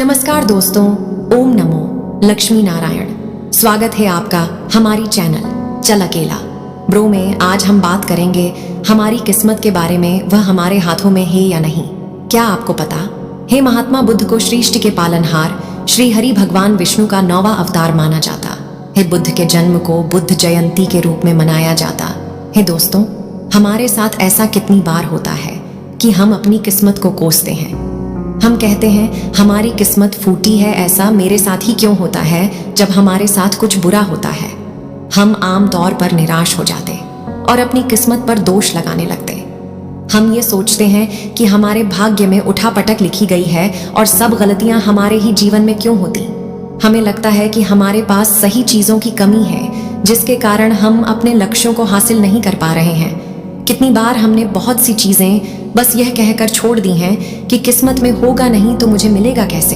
नमस्कार दोस्तों, ओम नमो लक्ष्मी नारायण। स्वागत है आपका हमारी चैनल चल अकेला ब्रो में। आज हम बात करेंगे हमारी किस्मत के बारे में। वह हमारे हाथों में है या नहीं, क्या आपको पता है? महात्मा बुद्ध को सृष्टि के पालनहार श्री हरि भगवान विष्णु का 9वां अवतार माना जाता है। बुद्ध के जन्म को बुद्ध जयंती के रूप में मनाया जाता है। दोस्तों, हमारे साथ ऐसा कितनी बार होता है कि हम अपनी किस्मत को कोसते हैं। हम कहते हैं हमारी किस्मत फूटी है, ऐसा मेरे साथ ही क्यों होता है। जब हमारे साथ कुछ बुरा होता है हम आम तौर पर निराश हो जाते और अपनी किस्मत पर दोष लगाने लगते। हम ये सोचते हैं कि हमारे भाग्य में उठापटक लिखी गई है और सब गलतियां हमारे ही जीवन में क्यों होती। हमें लगता है कि हमारे पास सही चीजों की कमी है जिसके कारण हम अपने लक्ष्यों को हासिल नहीं कर पा रहे हैं। कितनी बार हमने बहुत सी चीजें बस यह कहकर छोड़ दी हैं कि किस्मत में होगा नहीं तो मुझे मिलेगा कैसे।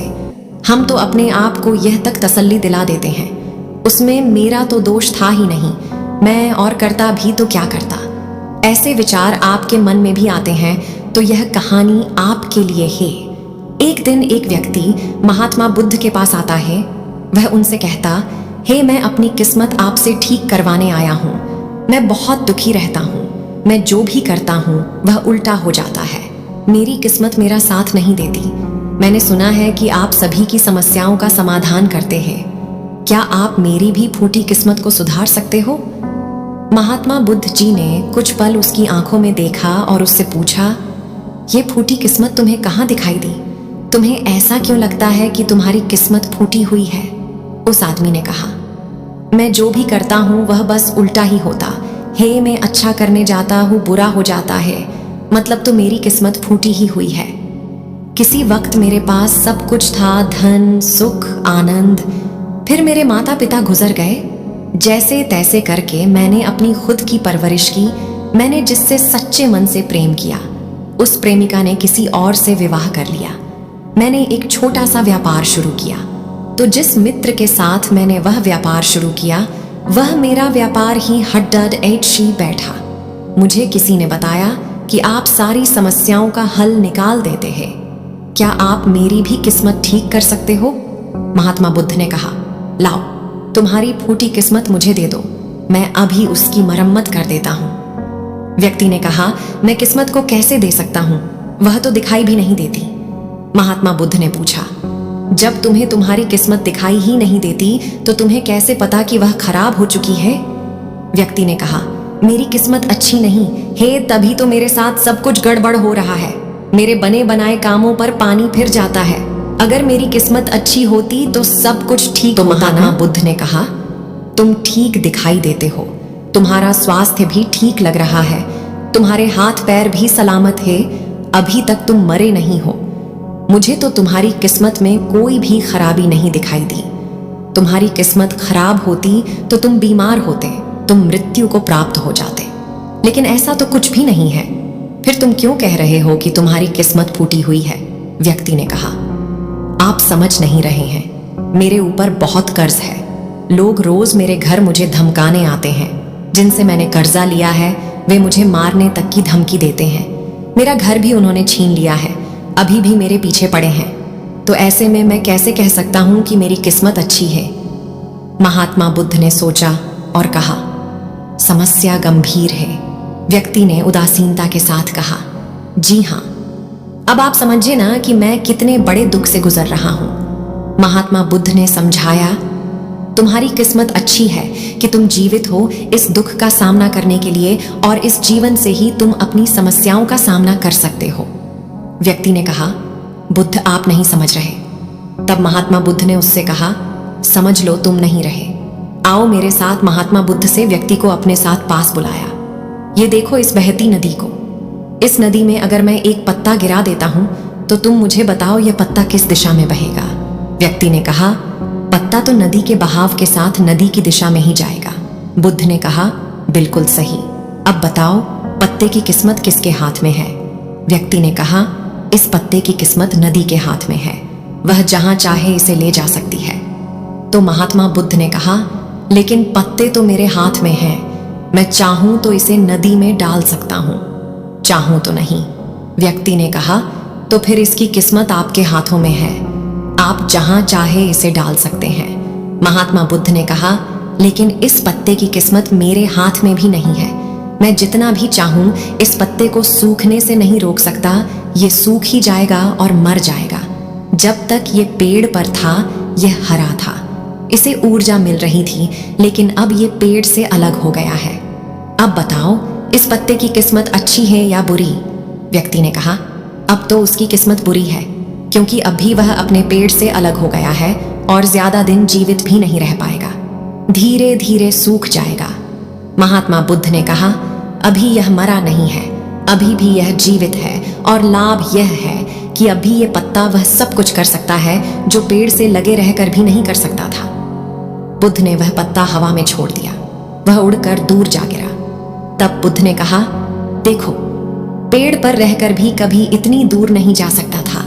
हम तो अपने आप को यह तक तसल्ली दिला देते हैं, उसमें मेरा तो दोष था ही नहीं, मैं और करता भी तो क्या करता। ऐसे विचार आपके मन में भी आते हैं तो यह कहानी आपके लिए है। एक दिन एक व्यक्ति महात्मा बुद्ध के पास आता है। वह उनसे कहता, हे मैं अपनी किस्मत आपसे ठीक करवाने आया हूँ। मैं बहुत दुखी रहता हूँ, मैं जो भी करता हूँ वह उल्टा हो जाता है। मेरी किस्मत मेरा साथ नहीं देती। मैंने सुना है कि आप सभी की समस्याओं का समाधान करते हैं, क्या आप मेरी भी फूटी किस्मत को सुधार सकते हो? महात्मा बुद्ध जी ने कुछ पल उसकी आंखों में देखा और उससे पूछा, ये फूटी किस्मत तुम्हें कहाँ दिखाई दी? तुम्हें ऐसा क्यों लगता है कि तुम्हारी किस्मत फूटी हुई है? उस आदमी ने कहा, मैं जो भी करता हूँ वह बस उल्टा ही होता हे। मैं अच्छा करने जाता हूँ बुरा हो जाता है, मतलब तो मेरी किस्मत फूटी ही हुई है। किसी वक्त मेरे पास सब कुछ था, धन सुख आनंद, फिर मेरे माता पिता गुजर गए। जैसे तैसे करके मैंने अपनी खुद की परवरिश की। मैंने जिससे सच्चे मन से प्रेम किया उस प्रेमिका ने किसी और से विवाह कर लिया। मैंने एक छोटा सा व्यापार शुरू किया, तो जिस मित्र के साथ मैंने वह व्यापार शुरू किया वह मेरा व्यापार ही हड्डड ऐंठशी बैठा। मुझे किसी ने बताया कि आप सारी समस्याओं का हल निकाल देते हैं, क्या आप मेरी भी किस्मत ठीक कर सकते हो? महात्मा बुद्ध ने कहा, लाओ तुम्हारी फूटी किस्मत मुझे दे दो, मैं अभी उसकी मरम्मत कर देता हूँ। व्यक्ति ने कहा, मैं किस्मत को कैसे दे सकता हूँ, वह तो दिखाई भी नहीं देती। महात्मा बुद्ध ने पूछा, जब तुम्हें तुम्हारी किस्मत दिखाई ही नहीं देती तो तुम्हें कैसे पता कि वह खराब हो चुकी है? व्यक्ति ने कहा, मेरी किस्मत अच्छी नहीं है, तभी तो मेरे साथ सब कुछ गड़बड़ हो रहा है। मेरे बने बनाए कामों पर पानी फिर जाता है। अगर मेरी किस्मत अच्छी होती तो सब कुछ ठीक होता ना। बुद्ध ने कहा, तुम ठीक दिखाई देते हो, तुम्हारा स्वास्थ्य भी ठीक लग रहा है, तुम्हारे हाथ पैर भी सलामत है, अभी तक तुम मरे नहीं हो। मुझे तो तुम्हारी किस्मत में कोई भी खराबी नहीं दिखाई दी। तुम्हारी किस्मत खराब होती तो तुम बीमार होते, तुम मृत्यु को प्राप्त हो जाते, लेकिन ऐसा तो कुछ भी नहीं है। फिर तुम क्यों कह रहे हो कि तुम्हारी किस्मत फूटी हुई है? व्यक्ति ने कहा, आप समझ नहीं रहे हैं, मेरे ऊपर बहुत कर्ज है। लोग रोज मेरे घर मुझे धमकाने आते हैं। जिनसे मैंने कर्जा लिया है वे मुझे मारने तक की धमकी देते हैं। मेरा घर भी उन्होंने छीन लिया है, अभी भी मेरे पीछे पड़े हैं। तो ऐसे में मैं कैसे कह सकता हूं कि मेरी किस्मत अच्छी है? महात्मा बुद्ध ने सोचा और कहा, समस्या गंभीर है। व्यक्ति ने उदासीनता के साथ कहा, जी हां, अब आप समझे ना कि मैं कितने बड़े दुख से गुजर रहा हूं। महात्मा बुद्ध ने समझाया, तुम्हारी किस्मत अच्छी है कि तुम जीवित हो इस दुख का सामना करने के लिए, और इस जीवन से ही तुम अपनी समस्याओं का सामना कर सकते हो। व्यक्ति ने कहा, बुद्ध आप नहीं समझ रहे। तब महात्मा बुद्ध ने उससे कहा, समझ लो तुम नहीं रहे, आओ मेरे साथ। महात्मा बुद्ध से व्यक्ति को अपने साथ पास बुलाया। ये देखो इस बहती नदी को, इस नदी में अगर मैं एक पत्ता गिरा देता हूं तो तुम मुझे बताओ यह पत्ता किस दिशा में बहेगा? व्यक्ति ने कहा, पत्ता तो नदी के बहाव के साथ नदी की दिशा में ही जाएगा। बुद्ध ने कहा, बिल्कुल सही, अब बताओ पत्ते की किस्मत किसके हाथ में है? व्यक्ति ने कहा, इस पत्ते की किस्मत नदी के हाथ में है, वह जहां चाहे इसे ले जा सकती है। तो महात्मा बुद्ध ने कहा, लेकिन पत्ते तो मेरे हाथ में हैं, मैं चाहूं तो इसे नदी में डाल सकता हूं, चाहूं तो नहीं। व्यक्ति ने कहा, तो फिर इसकी किस्मत आपके हाथों में है, आप जहां चाहे इसे डाल सकते हैं। महात्मा बुद्ध ने कहा, लेकिन इस पत्ते की किस्मत मेरे हाथ में भी नहीं है। मैं जितना भी चाहूं इस पत्ते को सूखने से नहीं रोक सकता। ये सूख ही जाएगा और मर जाएगा। जब तक ये पेड़ पर था यह हरा था, इसे ऊर्जा मिल रही थी, लेकिन अब ये पेड़ से अलग हो गया है। अब बताओ, इस पत्ते की किस्मत अच्छी है या बुरी? व्यक्ति ने कहा, अब तो उसकी किस्मत बुरी है, क्योंकि अभी वह अपने पेड़ से अलग हो गया है और ज्यादा दिन जीवित भी नहीं रह पाएगा। धीरे धीरे सूख जाएगा। महात्मा बुद्ध ने कहा, अभी यह मरा नहीं है, अभी भी यह जीवित है और लाभ यह है कि अभी यह पत्ता वह सब कुछ कर सकता है जो पेड़ से लगे रहकर भी नहीं कर सकता था। बुद्ध ने वह पत्ता हवा में छोड़ दिया। वह उड़कर दूर जा गिरा। तब बुद्ध ने कहा, देखो, पेड़ पर रहकर भी कभी इतनी दूर नहीं जा सकता था।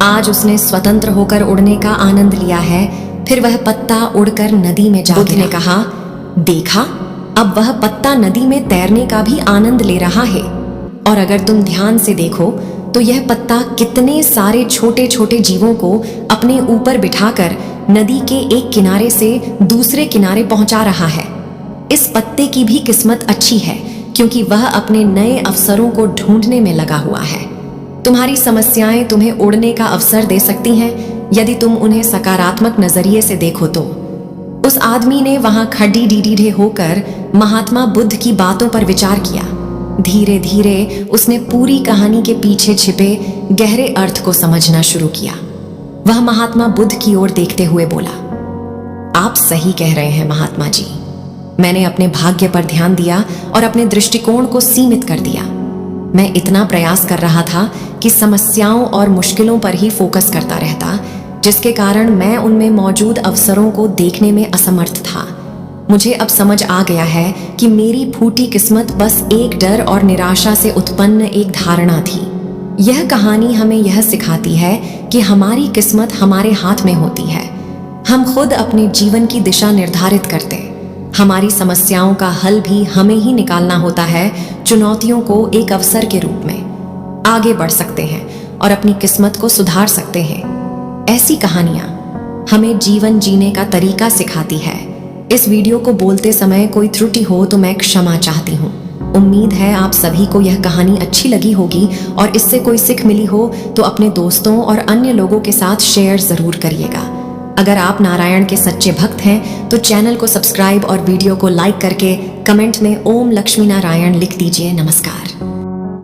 आज उसने स्वतंत्र होकर उड़ने का आनंद लिया है। फिर वह पत्ता उड़कर नदी में जा गिरा। बुद्ध ने कहा, देखा, अब वह पत्ता नदी में तैरने का भी आनंद ले रहा है। और अगर तुम ध्यान से देखो तो यह पत्ता कितने सारे छोटे छोटे जीवों को अपने ऊपर बिठाकर नदी के एक किनारे से दूसरे किनारे पहुंचा रहा है। इस पत्ते की भी किस्मत अच्छी है, क्योंकि वह अपने नए अवसरों को ढूंढने में लगा हुआ है। तुम्हारी समस्याएं तुम्हें उड़ने का अवसर दे सकती हैं, यदि तुम उन्हें सकारात्मक नजरिए से देखो तो। उस आदमी ने वहां खड़ी डीडीडे होकर महात्मा बुद्ध की बातों पर विचार किया। धीरे धीरे उसने पूरी कहानी के पीछे छिपे गहरे अर्थ को समझना शुरू किया। वह महात्मा बुद्ध की ओर देखते हुए बोला, आप सही कह रहे हैं महात्मा जी। मैंने अपने भाग्य पर ध्यान दिया और अपने दृष्टिकोण को सीमित कर दिया। मैं इतना प्रयास कर रहा था कि समस्याओं और मुश्किलों पर ही फोकस करता रहता, जिसके कारण मैं उनमें मौजूद अवसरों को देखने में असमर्थ था। मुझे अब समझ आ गया है कि मेरी फूटी किस्मत बस एक डर और निराशा से उत्पन्न एक धारणा थी। यह कहानी हमें यह सिखाती है कि हमारी किस्मत हमारे हाथ में होती है। हम खुद अपने जीवन की दिशा निर्धारित करते। हमारी समस्याओं का हल भी हमें ही निकालना होता है। चुनौतियों को एक अवसर के रूप में आगे बढ़ सकते हैं और अपनी किस्मत को सुधार सकते हैं। ऐसी कहानियां हमें जीवन जीने का तरीका सिखाती है। इस वीडियो को बोलते समय कोई त्रुटि हो तो मैं क्षमा चाहती हूँ। उम्मीद है आप सभी को यह कहानी अच्छी लगी होगी और इससे कोई सीख मिली हो तो अपने दोस्तों और अन्य लोगों के साथ शेयर जरूर करिएगा। अगर आप नारायण के सच्चे भक्त हैं तो चैनल को सब्सक्राइब और वीडियो को लाइक करके कमेंट में ओम लक्ष्मी नारायण लिख दीजिए। नमस्कार।